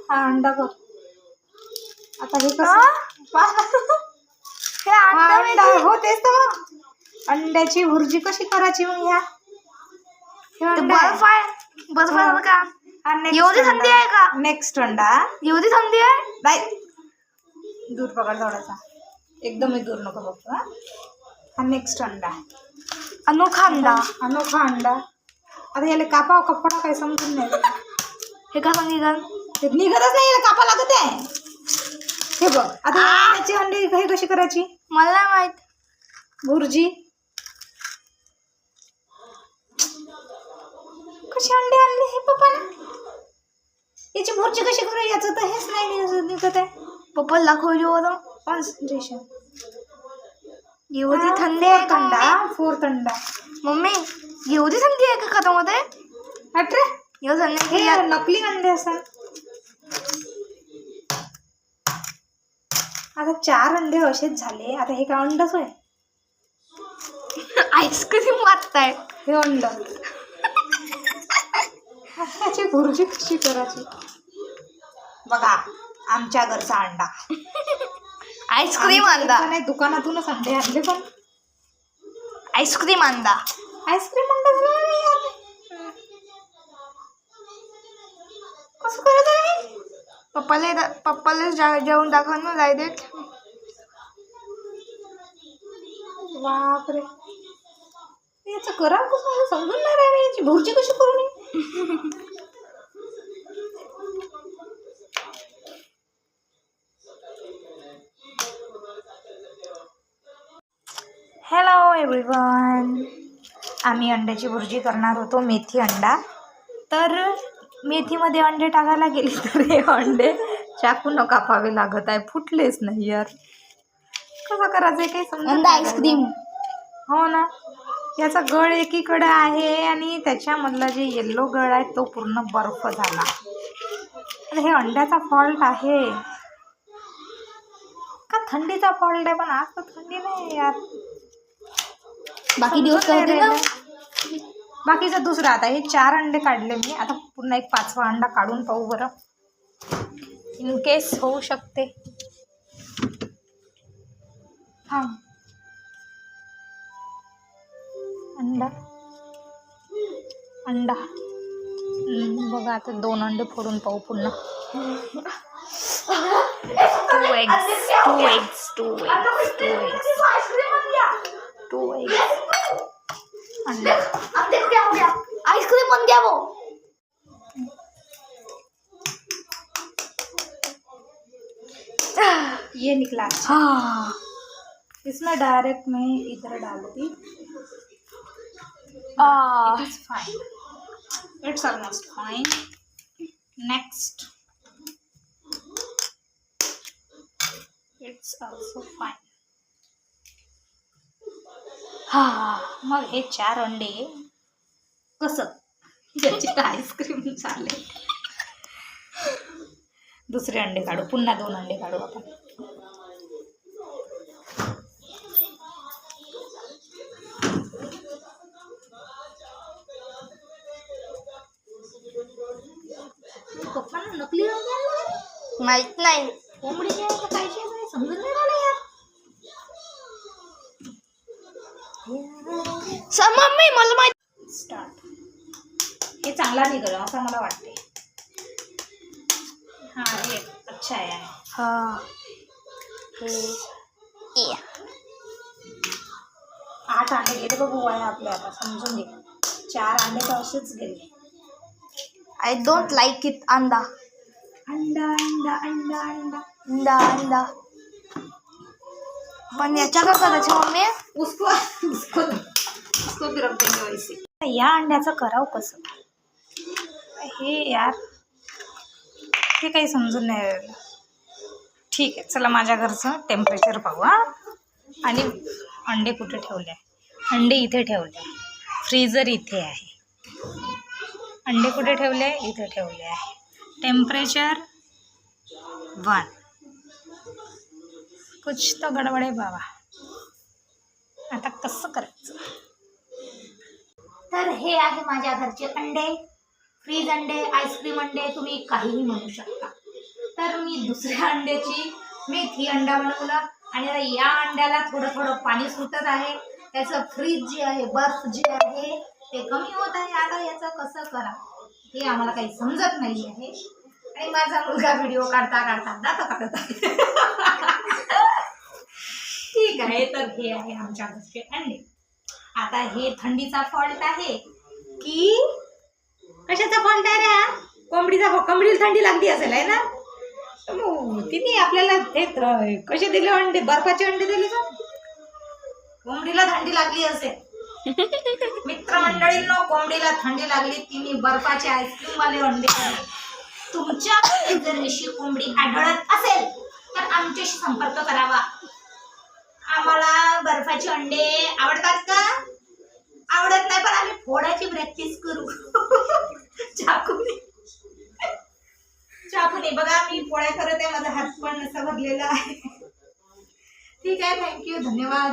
हा अंडा बघ. आता हे कसं हे अंडा हो तेच तर मग. अंड्याची भुर्जी कशी करायची मग ह्या? बर्फ आहे. बर्फ का एवढी थंडी आहे का? नेक्स्ट अंडा. एवढी थंडी आहे नाही, दूर पकड थोडासा, एकदमच दूर नको बघतो. हा नेक्स्ट अंडा, अनोखा अंडा. अनोखा अंडा. आता याला कापाव कपडा काही समजून नाही. हे का निघाल निघतच नाही, याला कापा लागत आहे. हे बघ आता अंड्याची अंडी हे कशी करायची मला नाही माहित. भुर्जी कशी अंडे आणले हे पप्पाने? याची भुर्जी कशी करू? याचं तर हेच नाही निघत आहे. पप्पा दाखवली होतं कॉन्सन्ट्रेशन. एवढी थंडी आहे का अंडा, फोर्थ अंडा. मम्मी? एवढी थंडी आहे का खतामध्ये? अरे एवढी थंडी हे नकली अंडे असतात. आता 4 अंडे असेच झाले. आता हे काय अंडच आहे? आईस्क्रीम वाटताय हे अंड. त्याची भुर्जी कशी करायची बघा. आमच्या घरचा अंडा. आईस्क्रीम अंडा नाही, दुकानातूनच अंडे आणले. पण आईस्क्रीम अंडा. आईस्क्रीम अंडा कसं करत आहे? पप्पाला जेवण दाखव ना डायरेक्ट. बापरे, याचं करा कसं समजून नाही राहिलं. याची भुर्जी कशी करू नये? हॅलो एव्हरीवन, आम्ही अंड्याची भुर्जी करणार होतो. मेथी अंडा. तर मेथीमध्ये अंडे टाकायला गेले तर हे अंडे चाकून कापावे लागत आहे. फुटलेच नाही यार. कसं करायचं काही समजून नाही. आईस्क्रीम. हो ना, याचा गळ एकीकडे आहे आणि त्याच्यामधला जे येल्लो गळ आहे तो पूर्ण बर्फ झाला. हे अंड्याचा फॉल्ट आहे का थंडीचा फॉल्ट आहे? पण आज तर थंडी नाही यार. बाकी दिवस करते ना. बाकीचा दुसरा. आता हे 4 अंडे काढले मी. आता पुन्हा एक 5वा अंडा काढून पाहू बरं, इन केस होऊ शकते. हा अंडा अंडा बघा. आता 2 अंडे फोडून पाहू पुन्हा. 2 eggs. अंडा. आईस्क्रीम बन गया वो. ये निकला. हाँ, इसमें डायरेक्ट मैं इधर डालती. It's fine. It's almost fine. Next. It's also fine. हा मग हे 4 अंडे कसं याची आईस्क्रीम चालेल. दुसरे अंडे काढू. पुन्हा 2 अंडे काढू आपण. पप्पांना नकली रंग आणला माहित नाही. कोंबडीचे आहे का कायचे आहे समजून नाही राहिलं यार. मम्मी मला माहित. स्टार्ट. हे चांगला निघालं असं मला वाटते. हा हे अच्छा आहे. हाँ. 8 अंडे गेले बघू आहे आपले. आता समजून घे. 4 अंडे तर असेच गेले. I don't like it. अंडा अंडा अंडा अंडा अंडा अंडा अंडा. पण याच्या का करायचं मम्मी? उसको भी रख देंगे वैसे. या अंड्याचं करावं कसं हे यार? हे काही समजून नाही राहिलं. ठीक आहे, चला माझ्या घरचं टेम्परेचर पाहू. हा, आणि अंडे कुठे ठेवले आहे? अंडे इथे ठेवले आहे. फ्रीजर इथे आहे. अंडे कुठे ठेवले आहे? इथे ठेवले आहे. टेम्परेचर 1. कुछ तो गडबड आहे बाबा. आता कसं करायचं? तर हे आहे माझ्या घरचे अंडे. फ्रीज अंडे, आईस्क्रीम अंडे, तुम्ही काहीही म्हणू शकता. तर मी दुसऱ्या अंड्याची मेथी अंडा बनवला आणि आता या अंड्याला थोडं थोडं पाणी सुटत आहे. त्याचं फ्रीज जे आहे, बर्फ जे आहे ते कमी होत आहे. आता याचं कसं करा हे आम्हाला काही समजत नाही आहे. आणि माझा मुलगा व्हिडिओ काढता काढता दात काढत आहे. ठीक आहे, तर हे आहे आमच्या घरचे अंडे. आता हे थंडीचा फॉल्ट आहे की कशाचा फॉल्ट आहे रे हा? कोंबडीला थंडी लागली असेल आहे ना. तिने आपल्याला ते कसे दिले अंडे, बर्फाचे अंडे दिले का? कोंबडीला थंडी लागली असेल. मित्रमंडळींनो, कोंबडीला थंडी लागली, तिने बर्फाचे आईस्क्रीम वाले अंडे दिले. तुमच्याकडे जर अशी कोंबडी आढळत असेल तर आमच्याशी संपर्क करावा. आम्हाला बर्फाचे अंडे आवडतात का? आवडत नाही, पण आम्ही फोडायची प्रॅक्टिस करू. चाकूने बघा मी पोळ्या करत आहे, माझा हात पण असा भरलेला आहे. ठीक आहे, थँक्यू, धन्यवाद.